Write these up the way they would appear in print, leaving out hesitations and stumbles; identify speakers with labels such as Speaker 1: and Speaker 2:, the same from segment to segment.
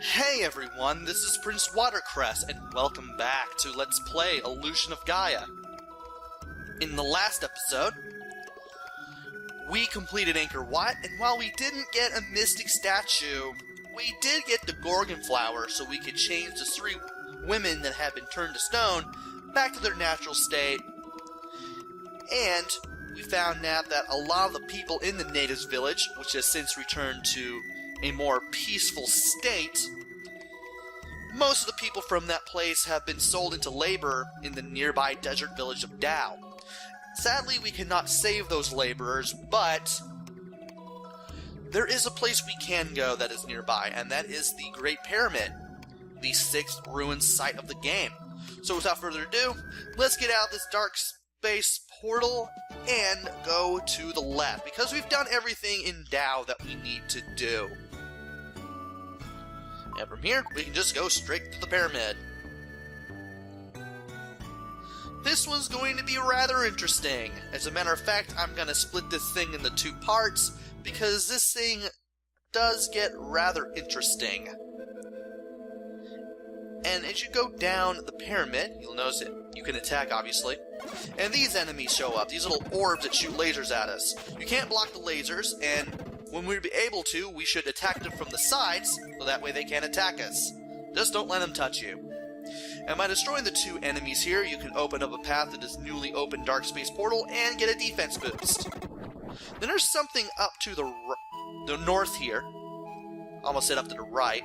Speaker 1: Hey everyone, this is Prince Watercress, and welcome back to Let's Play Illusion of Gaia. In the last episode, we completed Angkor Wat, and while we didn't get a mystic statue, we did get the Gorgon flower so we could change the 3 women that had been turned to stone back to their natural state. And we found out that a lot of the people in the natives village, which has since returned to a more peaceful state, most of the people from that place have been sold into labor in the nearby desert village of Dao. Sadly, we cannot save those laborers, but there is a place we can go that is nearby, and that is the Great Pyramid, the 6th ruined site of the game. So without further ado, let's get out of this dark space portal and go to the left, because we've done everything in Dao that we need to do. And from here, we can just go straight to the pyramid. This one's going to be rather interesting. As a matter of fact, I'm going to split this thing into 2 parts, because this thing does get rather interesting. And as you go down the pyramid, you'll notice it. You can attack, obviously. And these enemies show up. These little orbs that shoot lasers at us. You can't block the lasers, and when we're able to, we should attack them from the sides, so that way they can't attack us. Just don't let them touch you. And by destroying the 2 enemies here, you can open up a path to this newly opened dark space portal and get a defense boost. Then there's something up to the north here. Almost said up to the right.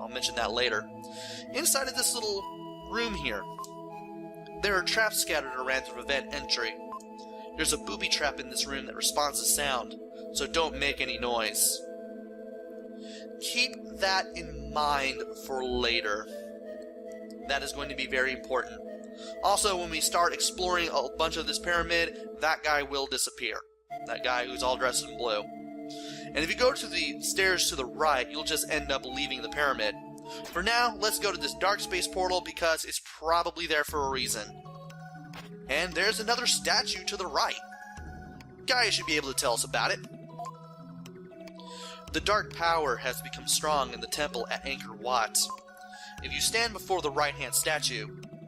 Speaker 1: I'll mention that later. Inside of this little room here, there are traps scattered around to prevent entry. There's a booby trap in this room that responds to sound, so don't make any noise. Keep that in mind for later. That is going to be very important. Also, when we start exploring a bunch of this pyramid, that guy will disappear. That guy who's all dressed in blue. And if you go to the stairs to the right, you'll just end up leaving the pyramid. For now, let's go to this dark space portal because it's probably there for a reason. And there's another statue to the right. Gaia should be able to tell us about it. The dark power has become strong in the temple at Angkor Wat. If you stand before the right-hand statue,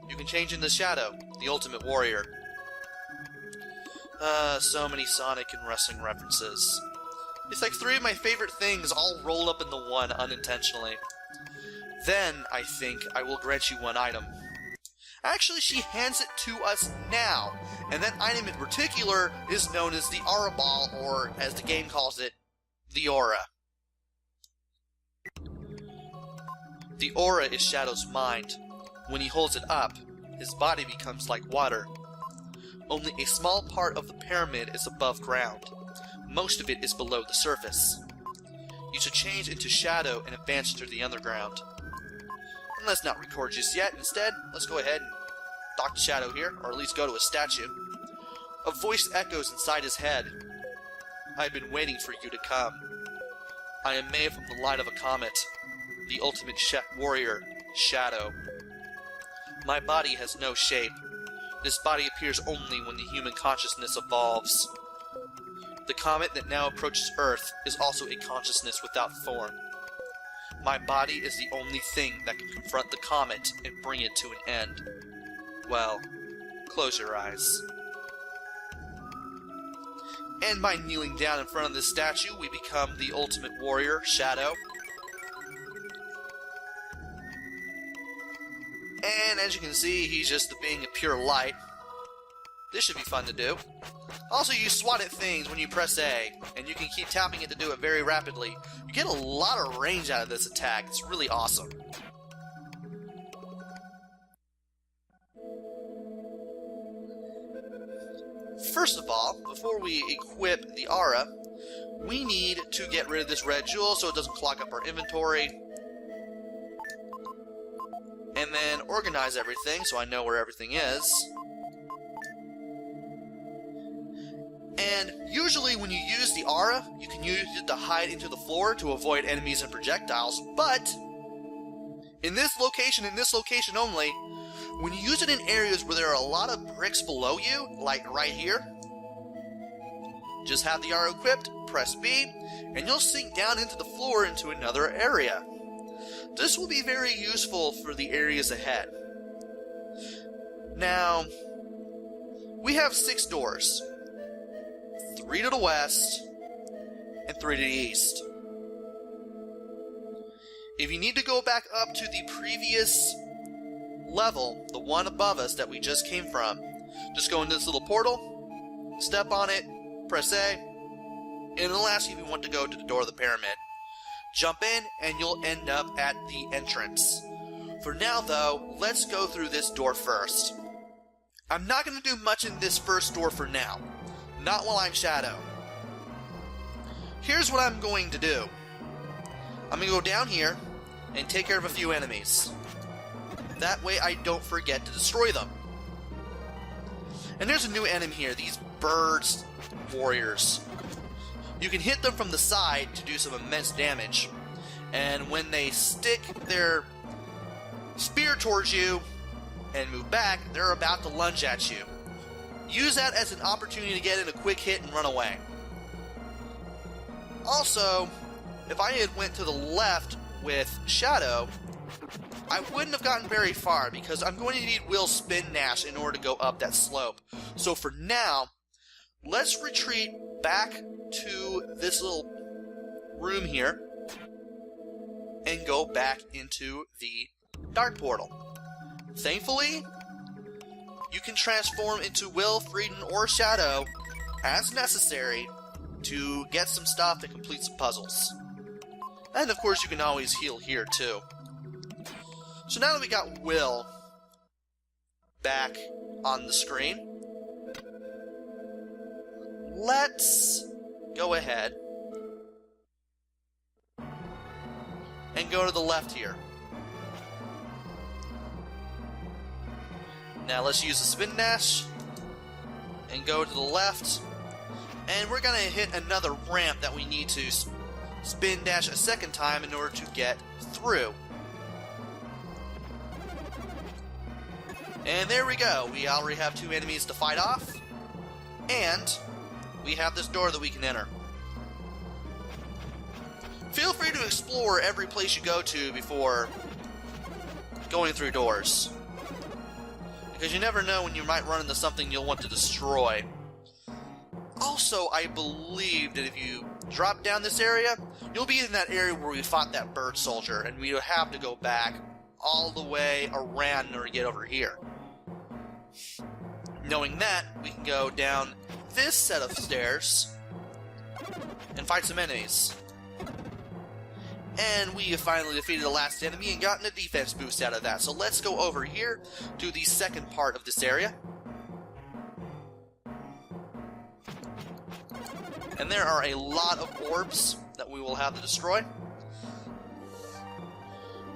Speaker 1: you can change into Shadow, the ultimate warrior. So many Sonic and wrestling references. It's like 3 of my favorite things all rolled up into one unintentionally. Then, I think, I will grant you 1 item. Actually, she hands it to us now, and that item in particular is known as the Aura Ball, or as the game calls it, the Aura. The Aura is Shadow's mind. When he holds it up, his body becomes like water. Only a small part of the pyramid is above ground. Most of it is below the surface. You should change into Shadow and advance through the underground. And let's not record just yet. Instead, let's go ahead and talk to Shadow here, or at least go to a statue. A voice echoes inside his head. I've been waiting for you to come. I am made from the light of a comet, the ultimate warrior, Shadow. My body has no shape. This body appears only when the human consciousness evolves. The comet that now approaches Earth is also a consciousness without form. My body is the only thing that can confront the comet and bring it to an end. Well, close your eyes. And by kneeling down in front of this statue, we become the ultimate warrior, Shadow. And as you can see, he's just being a pure light. This should be fun to do. Also, you swat at things when you press A, and you can keep tapping it to do it very rapidly. You get a lot of range out of this attack. It's really awesome. First of all, before we equip the aura, we need to get rid of this red jewel so it doesn't clog up our inventory. And then organize everything so I know where everything is. And usually when you use the aura, you can use it to hide into the floor to avoid enemies and projectiles, but in this location only, when you use it in areas where there are a lot of bricks below you, like right here, just have the aura equipped, press B, and you'll sink down into the floor into another area. This will be very useful for the areas ahead. Now, we have 6 doors. 3 to the west, and 3 to the east. If you need to go back up to the previous level, the one above us that we just came from, just go into this little portal, step on it, press A, and it'll ask you if you want to go to the door of the pyramid. Jump in, and you'll end up at the entrance. For now, though, let's go through this door first. I'm not going to do much in this first door for now. Not while I'm Shadow. Here's what I'm going to do. I'm going to go down here and take care of a few enemies. That way I don't forget to destroy them. And there's a new enemy here, these birds warriors. You can hit them from the side to do some immense damage. And when they stick their spear towards you and move back, they're about to lunge at you. Use that as an opportunity to get in a quick hit and run away. Also, if I had went to the left with Shadow, I wouldn't have gotten very far because I'm going to need Will's Spin Dash in order to go up that slope. So for now, let's retreat back to this little room here and go back into the Dark Portal. Thankfully, you can transform into Will, Frieden, or Shadow as necessary to get some stuff to complete some puzzles. And of course you can always heal here too. So now that we got Will back on the screen, let's go ahead and go to the left here. Now let's use the spin dash and go to the left, and we're gonna hit another ramp that we need to spin dash a second time in order to get through. And there we go. We already have 2 enemies to fight off, and we have this door that we can enter. Feel free to explore every place you go to before going through doors, because you never know when you might run into something you'll want to destroy. Also, I believe that if you drop down this area, you'll be in that area where we fought that bird soldier, and we would have to go back all the way around in order to get over here. Knowing that, we can go down this set of stairs and fight some enemies. And we have finally defeated the last enemy and gotten a defense boost out of that. So let's go over here to the second part of this area. And there are a lot of orbs that we will have to destroy.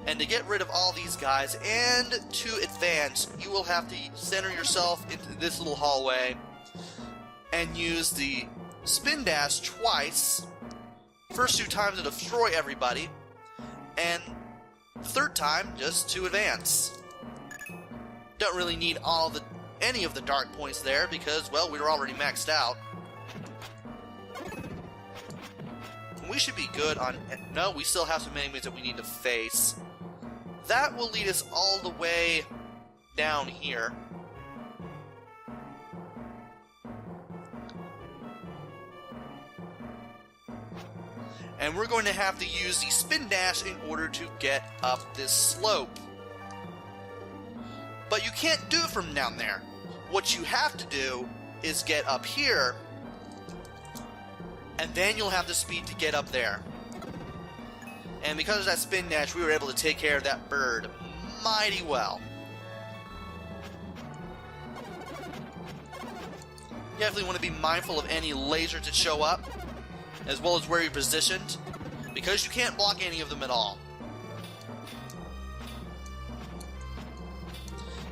Speaker 1: And to get rid of all these guys and to advance, you will have to center yourself into this little hallway and use the spin dash twice. First 2 times to destroy everybody, and the 3rd time just to advance. Don't really need any of the dark points there because, well, we were already maxed out. We should be good on... No, we still have some enemies that we need to face. That will lead us all the way down here. And we're going to have to use the spin dash in order to get up this slope. But you can't do it from down there. What you have to do is get up here, and then you'll have the speed to get up there. And because of that spin dash, we were able to take care of that bird mighty well. You definitely want to be mindful of any lasers that show up, as well as where you're positioned, because you can't block any of them at all.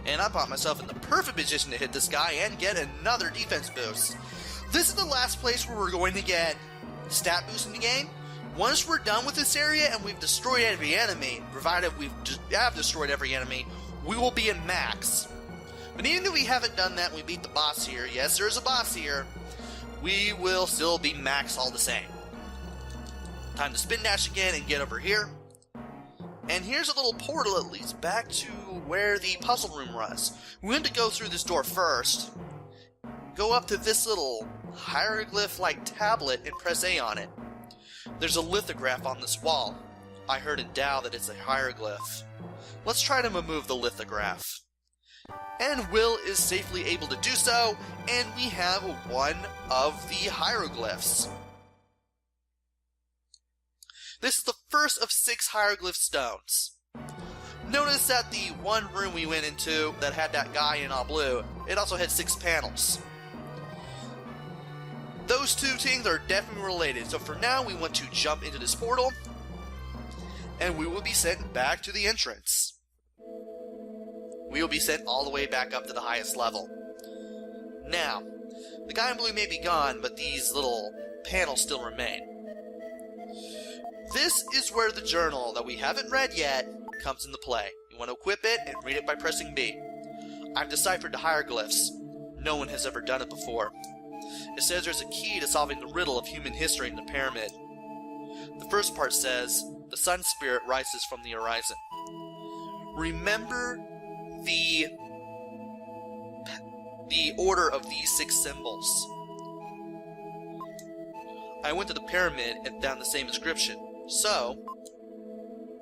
Speaker 1: And I put myself in the perfect position to hit this guy and get another defense boost. This is the last place where we're going to get stat boost in the game. Once we're done with this area and we've destroyed every enemy, provided we have destroyed every enemy, we will be in max. But even if we haven't done that and we beat the boss here, yes, there's a boss here, we will still be max all the same. Time to spin dash again and get over here. And here's a little portal that leads back to where the puzzle room was. We need to go through this door first, go up to this little hieroglyph-like tablet and press A on it. There's a lithograph on this wall. I heard in Tao that it's a hieroglyph. Let's try to remove the lithograph. And Will is safely able to do so, and we have one of the hieroglyphs. This is the first of 6 hieroglyph stones. Notice that the one room we went into that had that guy in all blue, it also had 6 panels. Those 2 things are definitely related, so for now we want to jump into this portal, and we will be sent back to the entrance. We will be sent all the way back up to the highest level. Now, the guy in blue may be gone, but these little panels still remain. This is where the journal that we haven't read yet comes into play. You want to equip it and read it by pressing B. I've deciphered the hieroglyphs. No one has ever done it before. It says there's a key to solving the riddle of human history in the pyramid. The first part says, the sun spirit rises from the horizon. Remember the order of these 6 symbols. I went to the pyramid and found the same inscription. So,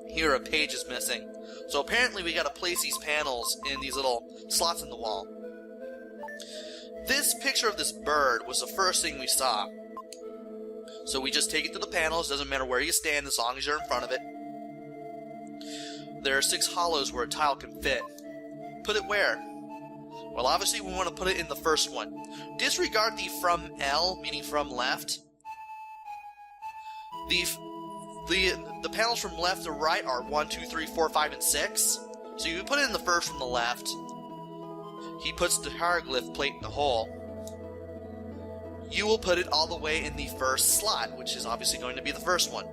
Speaker 1: here a page is missing. So apparently we gotta place these panels in these little slots in the wall. This picture of this bird was the first thing we saw. So we just take it to the panels, doesn't matter where you stand as long as you're in front of it. There are 6 hollows where a tile can fit. Put it where? Well, obviously we want to put it in the first one. Disregard the from L, meaning from left. The panels from left to right are 1, 2, 3, 4, 5, and 6. So you put it in the first from the left. He puts the hieroglyph plate in the hole. You will put it all the way in the first slot, which is obviously going to be the first one.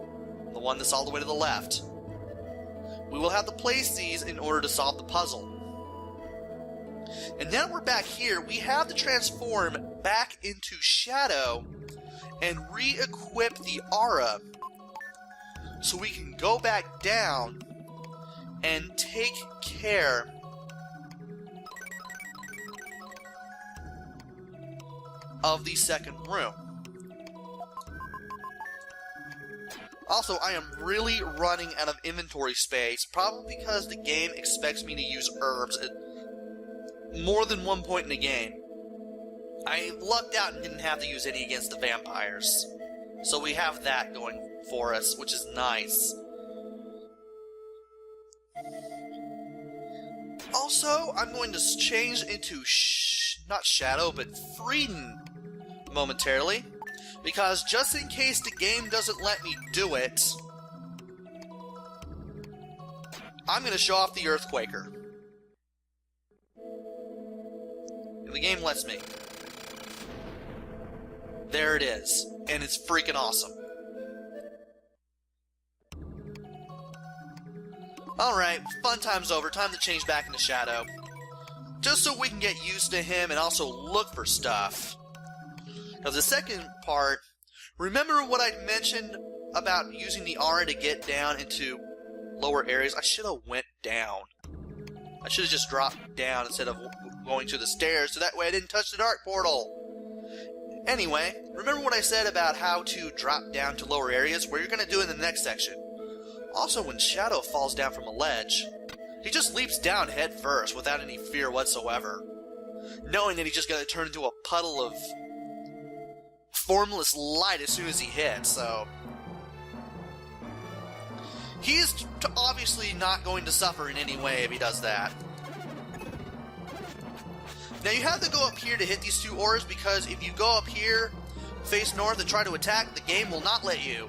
Speaker 1: The one that's all the way to the left. We will have to place these in order to solve the puzzle. And now we're back here, we have to transform back into Shadow and re-equip the aura so we can go back down and take care of the second room. Also, I am really running out of inventory space, probably because the game expects me to use herbs at more than one point in the game. I lucked out and didn't have to use any against the vampires. So we have that going for us, which is nice. Also, I'm going to change into not Shadow, but Frieden momentarily. Because just in case the game doesn't let me do it, I'm going to show off the Earthquaker. If the game lets me. There it is. And it's freaking awesome. Alright, fun time's over. Time to change back into Shadow. Just so we can get used to him and also look for stuff. Because the second part, remember what I mentioned about using the aura to get down into lower areas? I should have went down. I should have just dropped down instead of going to the stairs, so that way I didn't touch the dark portal. Anyway, remember what I said about how to drop down to lower areas? Where you're going to do in the next section. Also, when Shadow falls down from a ledge, he just leaps down head first without any fear whatsoever, knowing that he's just going to turn into a puddle of formless light as soon as he hits, so he's obviously not going to suffer in any way if he does that. Now you have to go up here to hit these 2 auras, because if you go up here, face north and try to attack, the game will not let you.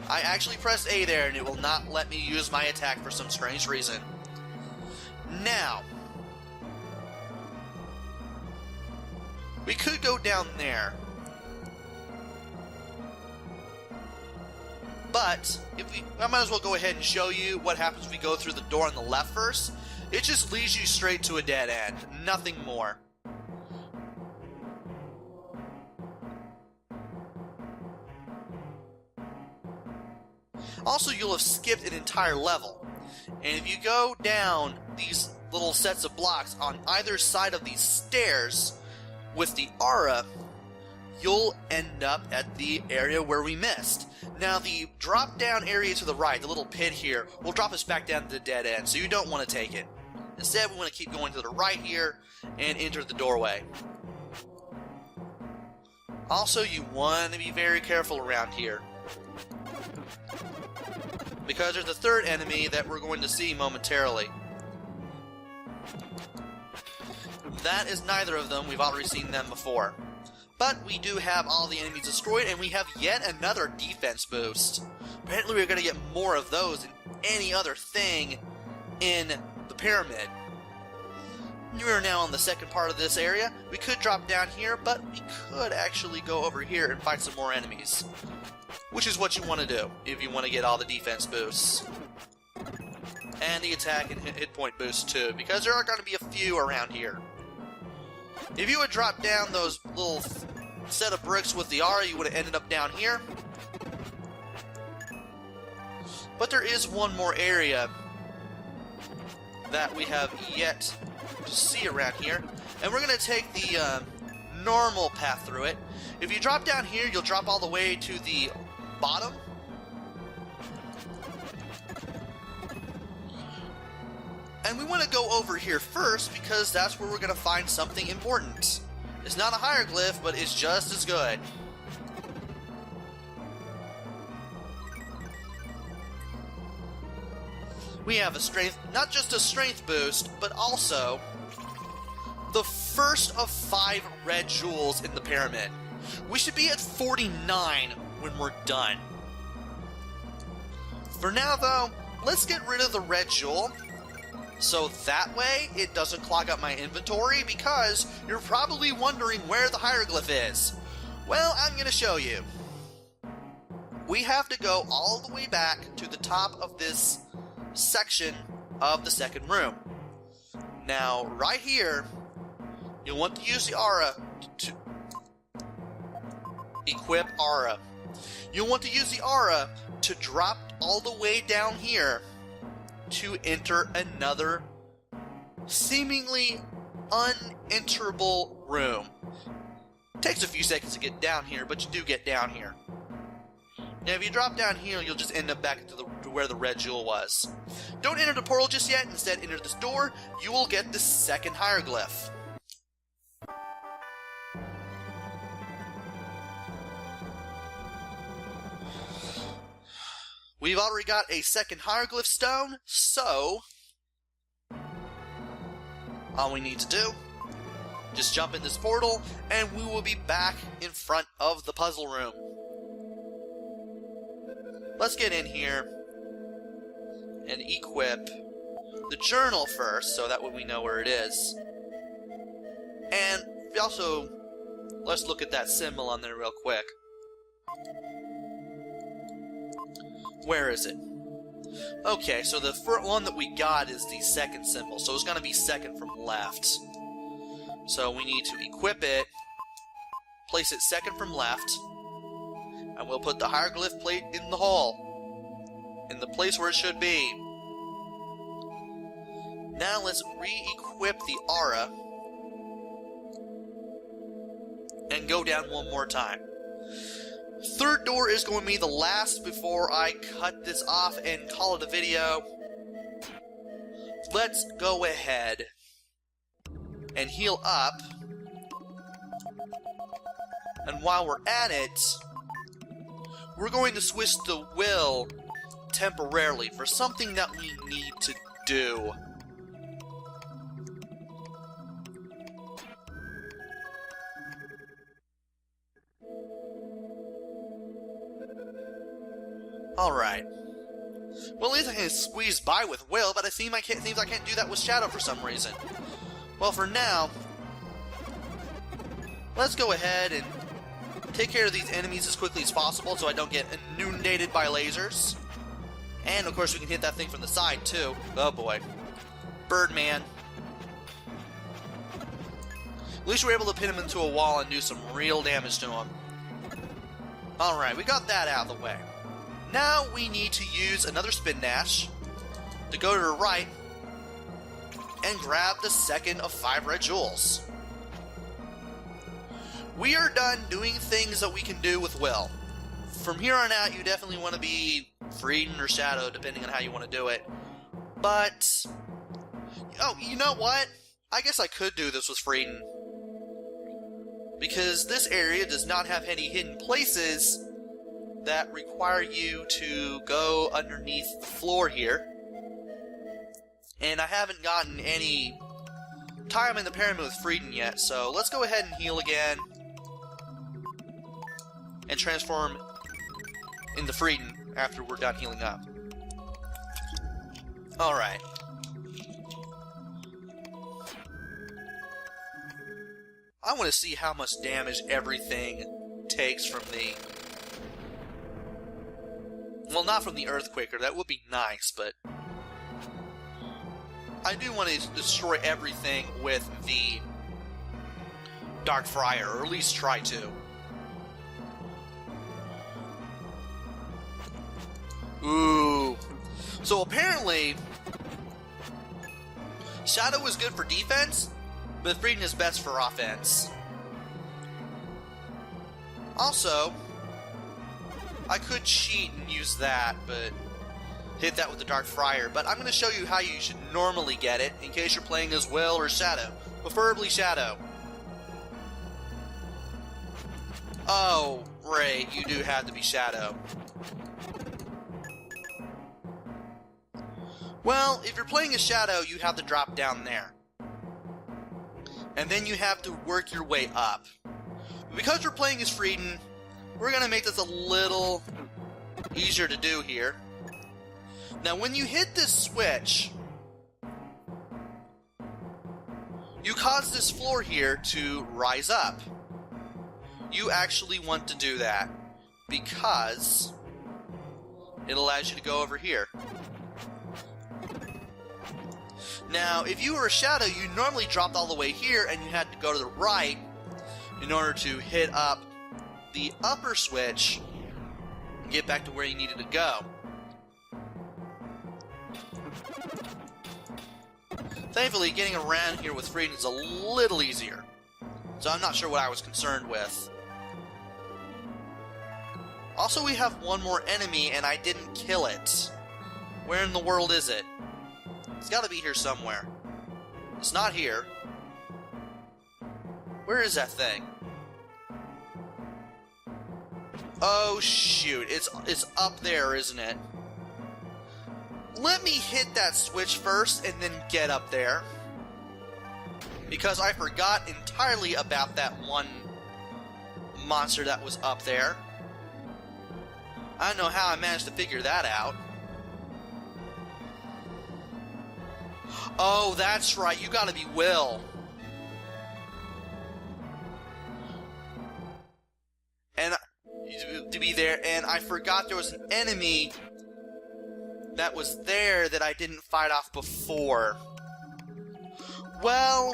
Speaker 1: I actually pressed A there and it will not let me use my attack for some strange reason. Now, we could go down there. But, I might as well go ahead and show you what happens if we go through the door on the left first. It just leads you straight to a dead end. Nothing more. Also, you'll have skipped an entire level. And if you go down these little sets of blocks on either side of these stairs with the aura, you'll end up at the area where we missed. Now, the drop-down area to the right, the little pit here, will drop us back down to the dead end, so you don't want to take it. Instead, we want to keep going to the right here and enter the doorway. Also, you want to be very careful around here, because there's a third enemy that we're going to see momentarily. That is neither of them. We've already seen them before. But we do have all the enemies destroyed, and we have yet another defense boost. Apparently we're going to get more of those than any other thing in the pyramid. We are now on the second part of this area. We could drop down here, but we could actually go over here and fight some more enemies. Which is what you want to do if you want to get all the defense boosts. And the attack and hit point boosts too, because there are going to be a few around here. If you had dropped down those little set of bricks with the aura, you would have ended up down here. But there is one more area that we have yet to see around here, and we're going to take the normal path through it. If you drop down here, you'll drop all the way to the bottom. And we want to go over here first because that's where we're going to find something important. It's not a hieroglyph, but it's just as good. We have a strength, not just a strength boost, but also the first of 5 red jewels in the pyramid. We should be at 49 when we're done. For now, though, let's get rid of the red jewel, so that way it doesn't clog up my inventory, because you're probably wondering where the hieroglyph is. Well, I'm going to show you. We have to go all the way back to the top of this section of the second room. Now, right here, you'll want to use the aura to equip aura. You'll want to use the aura to drop all the way down here to enter another seemingly unenterable room. Takes a few seconds to get down here, but you do get down here. Now, if you drop down here, you'll just end up back to where the red jewel was. Don't enter the portal just yet. Instead, enter this door. You will get the second hieroglyph. We've already got a second hieroglyph stone, so all we need to do, just jump in this portal, and we will be back in front of the puzzle room. Let's get in here and equip the journal first, so that way we know where it is. And also, let's look at that symbol on there real quick. Where is it? Okay, so the first one that we got is the second symbol, so it's going to be second from left. So we need to equip it, place it second from left, and we'll put the hieroglyph plate in the hole, in the place where it should be. Now let's re-equip the aura and go down one more time. Third door is going to be the last before I cut this off and call it a video. Let's go ahead and heal up. And while we're at it, we're going to switch the will temporarily for something that we need to do. Alright. Well, at least I can squeeze by with Will, but it seems I can't do that with Shadow for some reason. Well, for now, let's go ahead and take care of these enemies as quickly as possible so I don't get inundated by lasers. And, of course, we can hit that thing from the side, too. Oh, boy. Birdman. At least we're able to pin him into a wall and do some real damage to him. Alright, we got that out of the way. Now we need to use another spin dash to go to the right and grab the second of 5 red jewels. We are done doing things that we can do with Will. From here on out, you definitely want to be Frieden or Shadow, depending on how you want to do it. But, oh, you know what? I guess I could do this with Frieden. Because this area does not have any hidden places that require you to go underneath the floor here. And I haven't gotten any time in the pyramid with Frieden yet, so let's go ahead and heal again. And transform into Frieden after we're done healing up. Alright. I want to see how much damage everything takes from the... Well, not from the Earthquaker, that would be nice, but... I do want to destroy everything with the Dark Friar, or at least try to. Ooh. So apparently, Shadow is good for defense, but Frieden is best for offense. Also, I could cheat and use that, but hit that with the Dark Friar. But I'm going to show you how you should normally get it, in case you're playing as Will or Shadow. Preferably Shadow. Oh, right, you do have to be Shadow. Well, if you're playing as Shadow, you have to drop down there. And then you have to work your way up. Because we're playing as Frieden, we're going to make this a little easier to do here. Now, when you hit this switch, you cause this floor here to rise up. You actually want to do that because it allows you to go over here. Now, if you were a Shadow, you normally dropped all the way here and you had to go to the right in order to hit up the upper switch and get back to where you needed to go. Thankfully, getting around here with Frieden is a little easier, so I'm not sure what I was concerned with. Also, we have one more enemy and I didn't kill it. Where in the world is it? It's gotta be here somewhere. It's not here. Where is that thing? Oh shoot, it's up there, isn't it? Let me hit that switch first and then get up there. Because I forgot entirely about that one monster that was up there. I don't know how I managed to figure that out. Oh, that's right, you gotta be Will. And to be there, and I forgot there was an enemy that was there that I didn't fight off before. Well,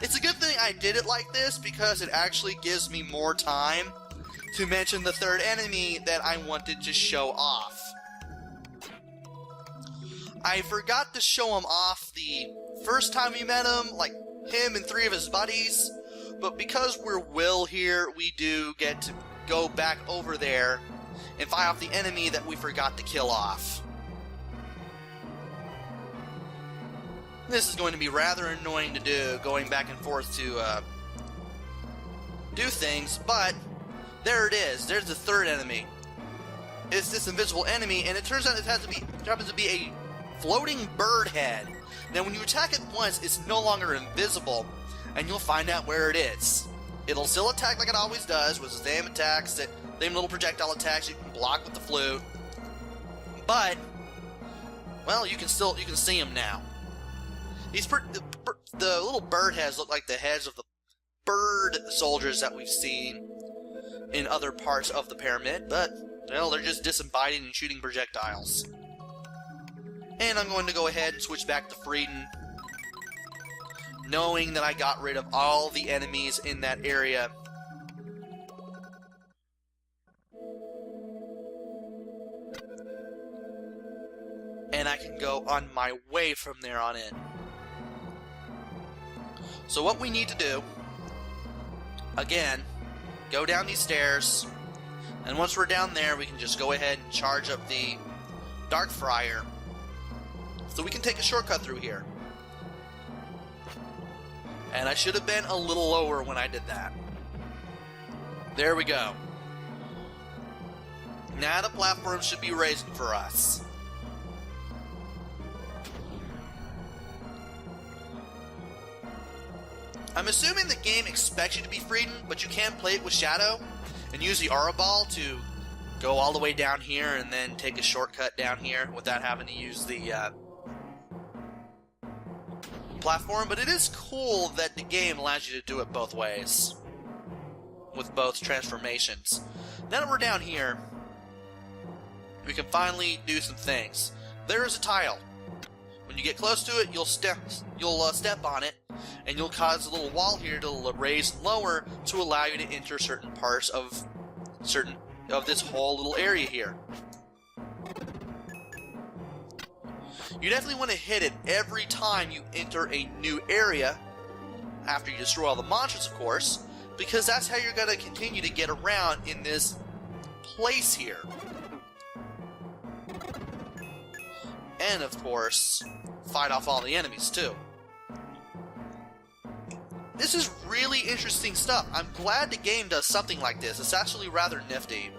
Speaker 1: it's a good thing I did it like this because it actually gives me more time to mention the third enemy that I wanted to show off. I forgot to show him off the first time we met him, like him and 3 of his buddies, but because we're Will here, we do get to go back over there and fight off the enemy that we forgot to kill off. This is going to be rather annoying to do, going back and forth to do things, but there it is. There's the third enemy. It's this invisible enemy, and it turns out it happens to be a floating bird head. Now, when you attack it once, it's no longer invisible, and you'll find out where it is. It'll still attack like it always does, with the same attacks, the same little projectile attacks you can block with the flute. But, well, you can see him now. The little bird heads look like the heads of the bird soldiers that we've seen in other parts of the pyramid, but, well, they're just disembodied and shooting projectiles. And I'm going to go ahead and switch back to Frieden, knowing that I got rid of all the enemies in that area. I can go on my way from there on in. So what we need to do, again, go down these stairs, and once we're down there, we can just go ahead and charge up the Dark Friar, so we can take a shortcut through here. And I should have been a little lower when I did that. There we go. Now the platform should be raising for us. I'm assuming the game expects you to be Frieden, but you can play it with Shadow and use the Aura Ball to go all the way down here and then take a shortcut down here without having to use the platform. But it is cool that the game allows you to do it both ways with both transformations. Now that we're down here, we can finally do some things. There is a tile. When you get close to it, you'll step on it, and you'll cause a little wall here to raise and lower to allow you to enter certain parts of this whole little area here. You definitely want to hit it every time you enter a new area, after you destroy all the monsters, of course, because that's how you're going to continue to get around in this place here. And, of course, fight off all the enemies, too. This is really interesting stuff. I'm glad the game does something like this. It's actually rather nifty.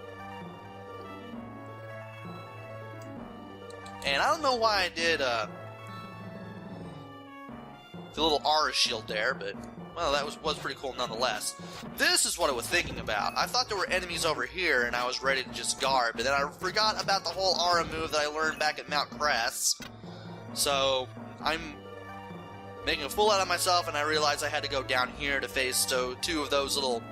Speaker 1: And I don't know why I did the little aura shield there, but, well, that was pretty cool nonetheless. This is what I was thinking about. I thought there were enemies over here, and I was ready to just guard, but then I forgot about the whole aura move that I learned back at Mount Crest. So, I'm making a fool out of myself, and I realized I had to go down here to face two of those little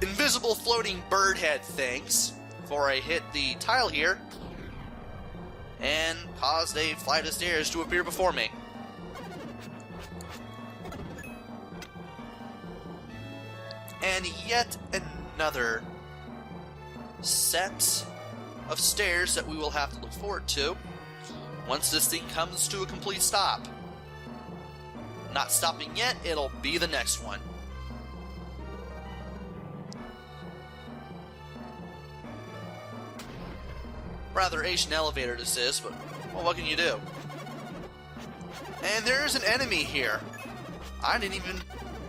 Speaker 1: invisible floating bird head things before I hit the tile here and caused a flight of stairs to appear before me. And yet another set of stairs that we will have to look forward to once this thing comes to a complete stop. Not stopping yet, it'll be the next one. Rather Asian elevator this is, but, well, what can you do? And there's an enemy here. I didn't even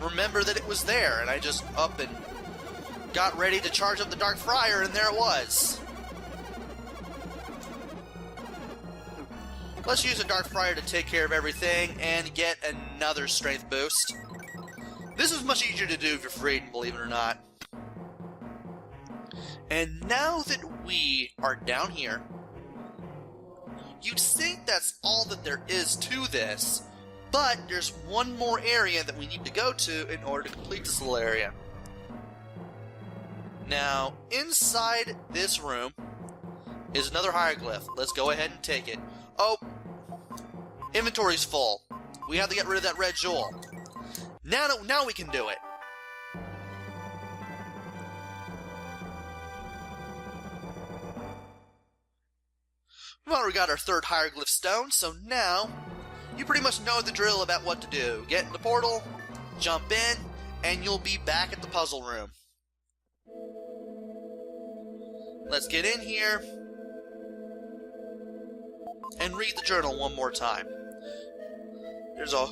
Speaker 1: remember that it was there, and I just up and got ready to charge up the Dark Friar, and there it was. Let's use the Dark Friar to take care of everything and get another strength boost. This is much easier to do if you're Frieden, believe it or not. And now that we are down here, you'd think that's all that there is to this, but there's one more area that we need to go to in order to complete this little area. Now, inside this room is another hieroglyph. Let's go ahead and take it. Oh, inventory's full. We have to get rid of that red jewel. Now we can do it. Well, we got our third hieroglyph stone, so now you pretty much know the drill about what to do. Get in the portal, jump in, and you'll be back at the puzzle room. Let's get in here and read the journal one more time. There's a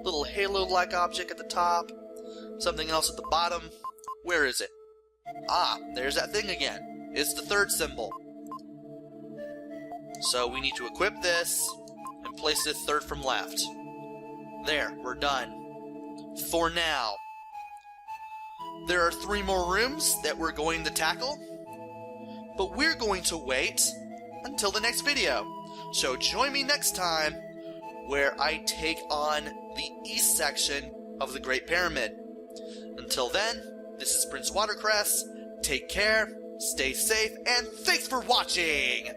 Speaker 1: little halo-like object at the top, something else at the bottom. Where is it? Ah, there's that thing again. It's the third symbol. So we need to equip this and place this third from left. There, we're done. For now. There are 3 more rooms that we're going to tackle, but we're going to wait until the next video. So join me next time where I take on the east section of the Great Pyramid. Until then, this is Prince Watercress. Take care, stay safe, and thanks for watching!